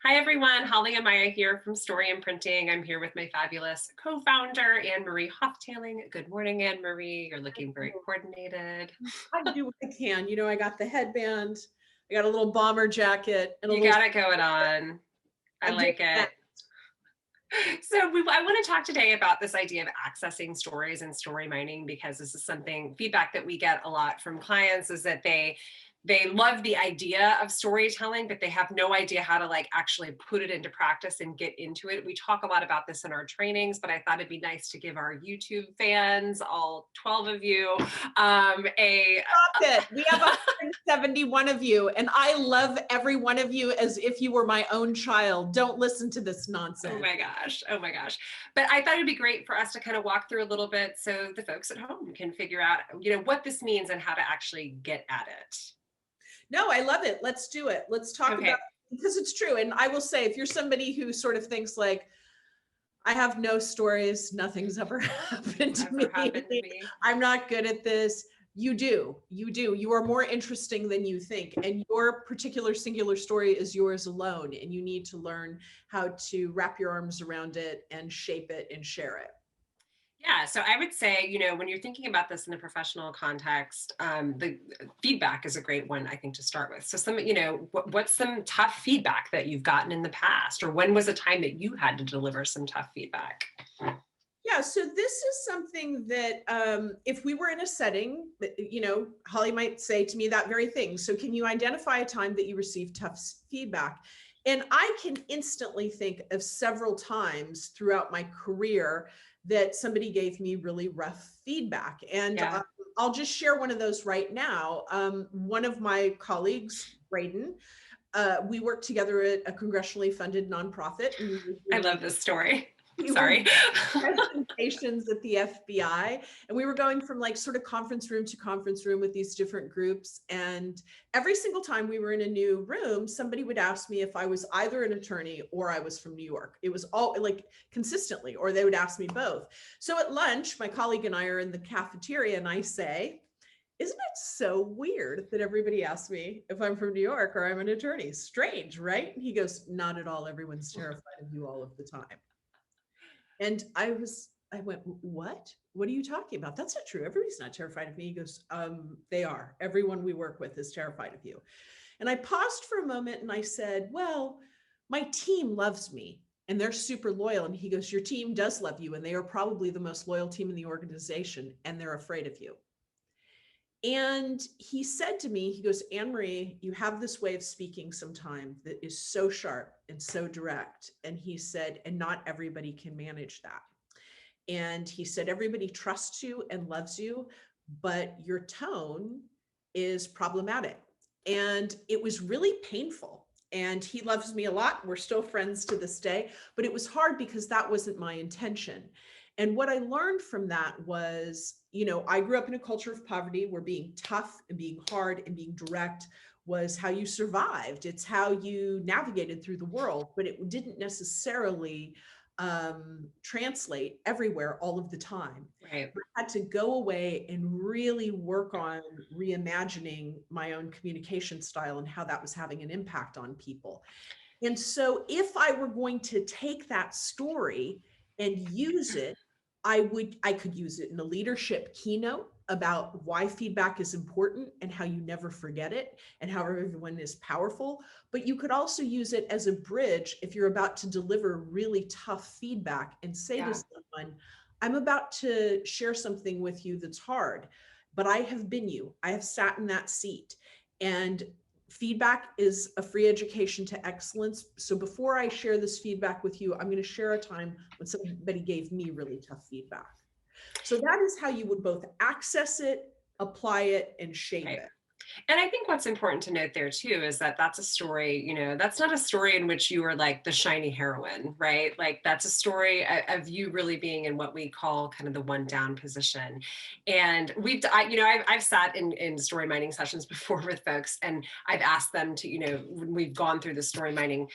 Hi everyone, Holly and Maya here from Story Imprinting. I'm here with my fabulous co-founder, Anne-Marie Hoftailing. Good morning, Anne-Marie. You're looking very coordinated. I do what I can. I got the headband, I got a little bomber jacket and a You little, got it going on. I I'm doing like that. it. I want to talk today about this idea of accessing stories and story mining, because this is something feedback that we get a lot from clients, is that they love the idea of storytelling, but they have no idea how to actually put it into practice and get into it. We talk a lot about this in our trainings, but I thought it'd be nice to give our YouTube fans, all 12 of you, a Stop it. We have 171 of you, and I love every one of you as if you were my own child. Don't listen to this nonsense. oh my gosh. Oh my gosh. But I thought it'd be great for us to kind of walk through a little bit so the folks at home can figure out, what this means and how to actually get at it. No, I love it. Let's do it. Let's talk Okay. about it, because it's true. And I will say, if you're somebody who sort of thinks like, I have no stories, nothing's ever happened to Never happened to me. I'm not good at this. You do. You are more interesting than you think. And your particular singular story is yours alone. And you need to learn how to wrap your arms around it and shape it and share it. Yeah, so I would say, when you're thinking about this in a professional context, the feedback is a great one, I think, to start with. So what's some tough feedback that you've gotten in the past, or when was a time that you had to deliver some tough feedback? Yeah, so this is something that if we were in a setting that, Holly might say to me that very thing. So can you identify a time that you received tough feedback? And I can instantly think of several times throughout my career that somebody gave me really rough feedback. And Yeah. I'll just share one of those right now. One of my colleagues, Braden, we worked together at a congressionally funded nonprofit. I love this story. We Sorry. presentations at the FBI, and we were going from sort of conference room to conference room with these different groups. And every single time we were in a new room, somebody would ask me if I was either an attorney or I was from New York. It was all consistently, or they would ask me both. So at lunch, my colleague and I are in the cafeteria, and I say, isn't it so weird that everybody asks me if I'm from New York or I'm an attorney? Strange, right? And he goes, not at all. Everyone's terrified of you all of the time. And I went, what? What are you talking about? That's not true. Everybody's not terrified of me. He goes, they are. Everyone we work with is terrified of you. And I paused for a moment and I said, well, my team loves me and they're super loyal. And he goes, your team does love you. And they are probably the most loyal team in the organization. And they're afraid of you. And he said to me, he goes, Anne-Marie, you have this way of speaking sometime that is so sharp and so direct. And he said, and not everybody can manage that. And he said, everybody trusts you and loves you, but your tone is problematic. And it was really painful. And he loves me a lot. We're still friends to this day, but it was hard because that wasn't my intention. And what I learned from that was, I grew up in a culture of poverty where being tough and being hard and being direct was how you survived. It's how you navigated through the world, but it didn't necessarily translate everywhere all of the time. Right. I had to go away and really work on reimagining my own communication style and how that was having an impact on people. And so if I were going to take that story and use it, I could use it in a leadership keynote about why feedback is important and how you never forget it and how everyone is powerful. But you could also use it as a bridge if you're about to deliver really tough feedback and say to someone, I'm about to share something with you that's hard, but I have been you. I have sat in that seat. And feedback is a free education to excellence. So before I share this feedback with you, I'm going to share a time when somebody gave me really tough feedback. So that is how you would both access it, apply it, and shape it. And I think what's important to note there too is that that's a story, that's not a story in which you are like the shiny heroine, right? Like that's a story of you really being in what we call kind of the one down position. And I've sat in story mining sessions before with folks, and I've asked them to, when we've gone through the story mining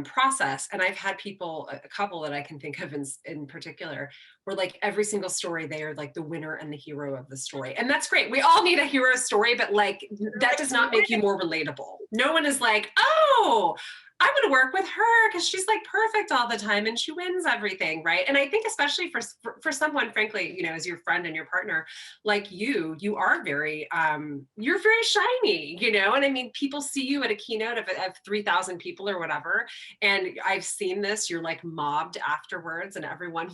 process, and I've had people, a couple that I can think of in particular, where like every single story, they are like the winner and the hero of the story. And that's great. We all need a hero story, but like that does not make you more relatable. No one is like, oh, I would work with her because she's like perfect all the time and she wins everything, right? And I think especially for someone, frankly, as your friend and your partner, like you are very you're very shiny, and I mean, people see you at a keynote of 3,000 people or whatever, and I've seen this. You're like mobbed afterwards, and everyone,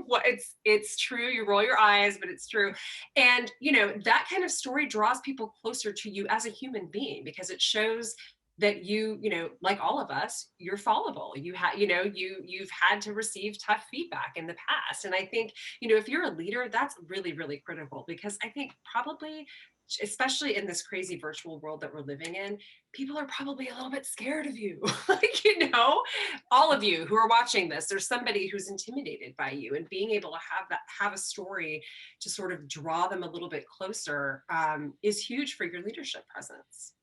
what it's true. You roll your eyes, but it's true, and that kind of story draws people closer to you as a human being because it shows that like all of us, you're fallible. You've had to receive tough feedback in the past. And I think, if you're a leader, that's really, really critical because I think probably, especially in this crazy virtual world that we're living in, people are probably a little bit scared of you. Like, all of you who are watching this, there's somebody who's intimidated by you, and being able to have a story to sort of draw them a little bit closer is huge for your leadership presence.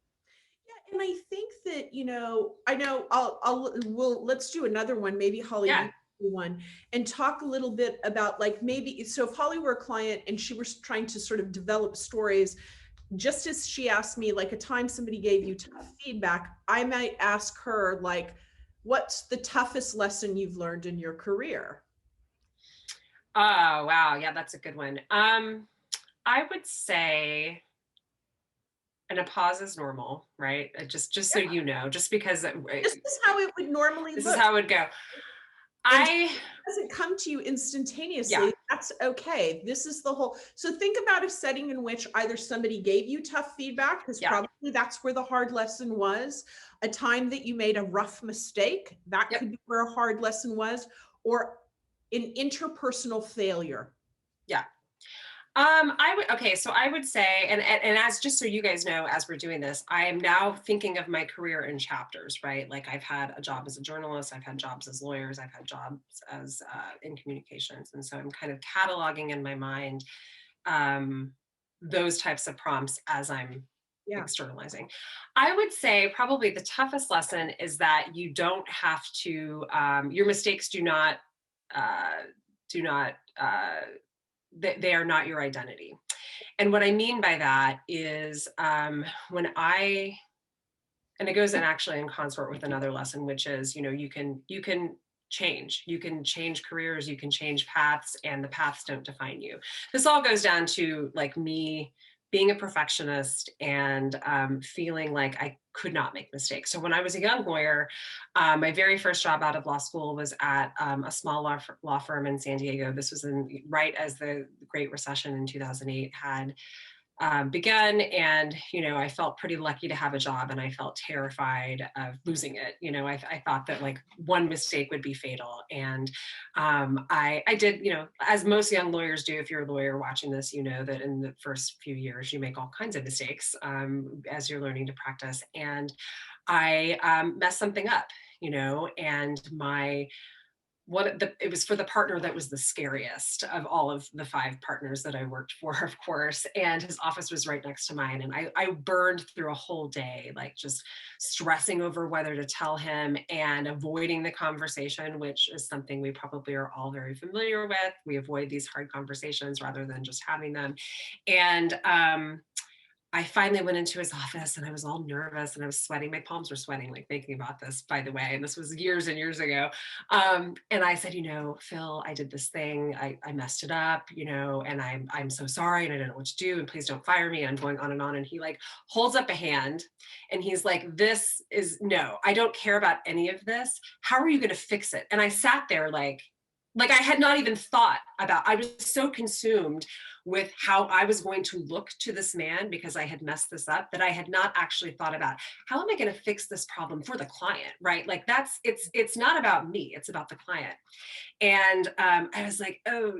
And I think that, I know let's do another one. Maybe Holly, Yeah. you do one and talk a little bit about like maybe, so if Holly were a client and she was trying to sort of develop stories, just as she asked me, like a time somebody gave you tough feedback, I might ask her, like, what's the toughest lesson you've learned in your career? Oh, wow. Yeah, that's a good one. I would say, and a pause is normal, right? Just so you know, just because This is how it would normally this is look. how it would go. And if I, it doesn't come to you yeah, instantaneously, that's okay. This is the whole. So think about a setting in which either somebody gave you tough feedback, because yeah, probably that's where the hard lesson was, a time that you made a rough mistake, that yep, could be where a hard lesson was, or an interpersonal failure. yeah. So I would say, and as just so you guys know, as we're doing this, I am now thinking of my career in chapters, right? Like I've had a job as a journalist, I've had jobs as lawyers, I've had jobs as in communications, and so I'm kind of cataloging in my mind um, those types of prompts as I'm Yeah. externalizing. I would say probably the toughest lesson is that you don't have to. Your mistakes uh, do not. They are not your identity. And what I mean by that is when I, and it goes in actually in consort with another lesson, which is, you can change careers, you can change paths, and the paths don't define you. This all goes down to like me being a perfectionist and feeling like I could not make mistakes. So when I was a young lawyer, my very first job out of law school was at a small law firm in San Diego. This was right as the Great Recession in 2008 had begun. And, I felt pretty lucky to have a job, and I felt terrified of losing it. I thought that like one mistake would be fatal. And I did, as most young lawyers do, if you're a lawyer watching this, you know that in the first few years, you make all kinds of mistakes as you're learning to practice. And I messed something up, and it was for the partner that was the scariest of all of the 5 partners that I worked for, of course. And his office was right next to mine. And I burned through a whole day, like just stressing over whether to tell him and avoiding the conversation, which is something we probably are all very familiar with. We avoid these hard conversations rather than just having them. And I finally went into his office and I was all nervous and I was sweating. My palms were sweating, like thinking about this, by the way. And this was years and years ago. And I said, Phil, I did this thing. I messed it up, and I'm so sorry and I don't know what to do. And please don't fire me. And I'm going on and on. And he like holds up a hand and he's like, no, I don't care about any of this. How are you going to fix it? And I sat there like I had not even thought about, I was so consumed with how I was going to look to this man because I had messed this up that I had not actually thought about how am I going to fix this problem for the client, right? Like it's not about me, it's about the client. And I was like, oh,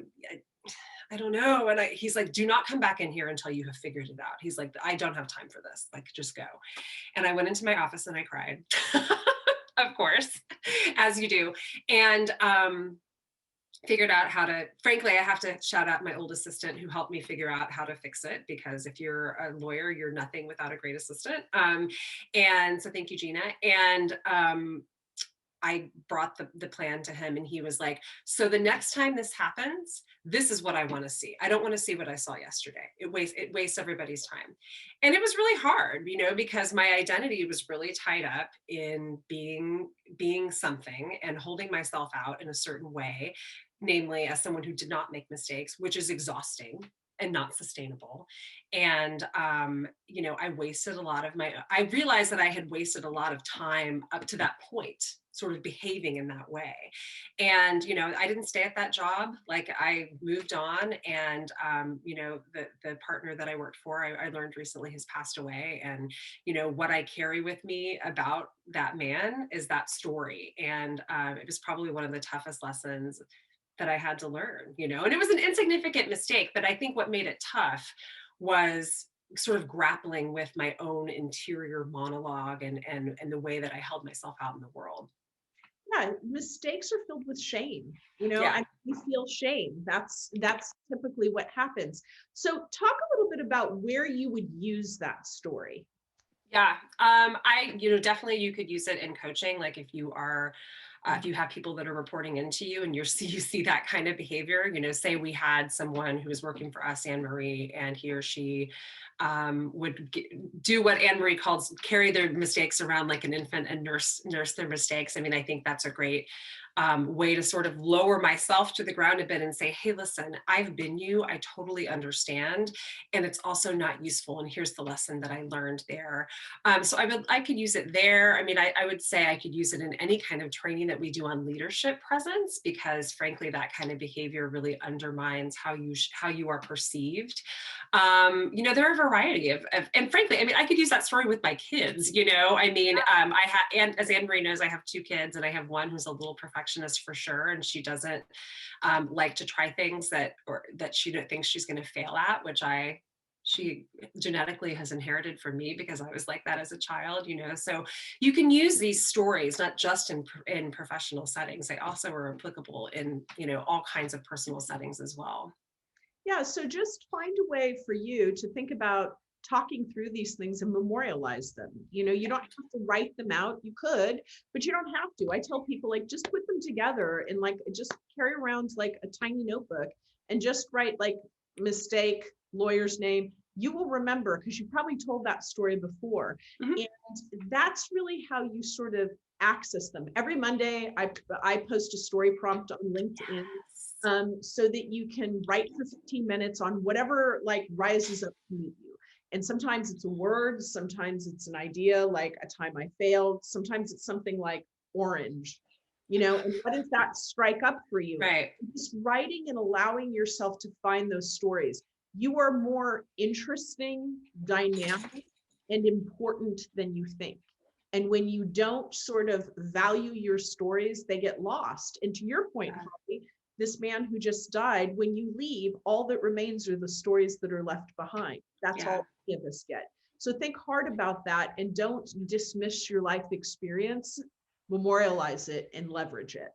I don't know. And he's like, do not come back in here until you have figured it out. He's like, I don't have time for this. Like, just go. And I went into my office and I cried, of course, as you do. And figured out how to, frankly, I have to shout out my old assistant who helped me figure out how to fix it, because if you're a lawyer, you're nothing without a great assistant. And so thank you, Gina. And I brought the plan to him, and he was like, so the next time this happens, this is what I want to see. I don't want to see what I saw yesterday. It wastes everybody's time. And it was really hard, because my identity was really tied up in being something and holding myself out in a certain way, namely as someone who did not make mistakes, which is exhausting and not sustainable. And I realized that I had wasted a lot of time up to that point, sort of behaving in that way. And I didn't stay at that job. Like, I moved on, and the partner that I worked for, I learned recently, has passed away. And what I carry with me about that man is that story. And it was probably one of the toughest lessons that I had to learn, and it was an insignificant mistake, but I think what made it tough was sort of grappling with my own interior monologue, and the way that I held myself out in the world. Yeah, mistakes are filled with shame. Yeah. And we feel shame. That's typically what happens. So talk a little bit about where you would use that story. Yeah. Definitely you could use it in coaching. Like, if you have people that are reporting into you, and you see that kind of behavior, say we had someone who was working for us, Anne Marie, and he or she would do what Anne Marie calls carry their mistakes around like an infant and nurse their mistakes. I mean, I think that's a great way to sort of lower myself to the ground a bit and say, hey, listen, I've been you. I totally understand. And it's also not useful. And here's the lesson that I learned there. So I could use it there. I mean, I would say I could use it in any kind of training that we do on leadership presence, because frankly, that kind of behavior really undermines how you are perceived. There are a variety of, and frankly, I mean, I could use that story with my kids, I mean, and as Anne Marie knows, I have 2 kids, and I have one who's a little perfectionist for sure. And she doesn't like to try things that she thinks she's going to fail at, which she genetically has inherited from me, because I was like that as a child, so you can use these stories, not just in professional settings. They also are applicable in, all kinds of personal settings as well. Yeah, so just find a way for you to think about talking through these things and memorialize them. You don't have to write them out. You could, but you don't have to. I tell people, like, just put them together and like just carry around like a tiny notebook and just write like mistake, lawyer's name. You will remember, because you probably told that story before. Mhm. And that's really how you sort of access them. Every Monday, I post a story prompt on LinkedIn. So that you can write for 15 minutes on whatever like rises up to meet you. And sometimes it's a word, sometimes it's an idea, like a time I failed, sometimes it's something like orange, and what does that strike up for you? Right. Just writing and allowing yourself to find those stories. You are more interesting, dynamic, and important than you think. And when you don't sort of value your stories, they get lost. And to your point, Holly, this man who just died, when you leave, all that remains are the stories that are left behind. That's all any of us get. So think hard about that, and don't dismiss your life experience. Memorialize it and leverage it.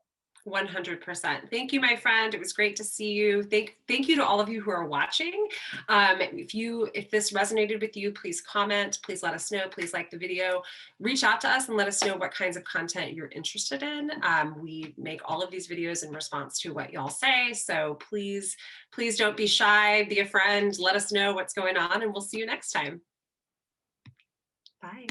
100%. Thank you, my friend. It was great to see you. Thank you to all of you who are watching. If this resonated with you, please comment. Please let us know. Please like the video. Reach out to us and let us know what kinds of content you're interested in. We make all of these videos in response to what y'all say. So please don't be shy. Be a friend. Let us know what's going on, and we'll see you next time. Bye.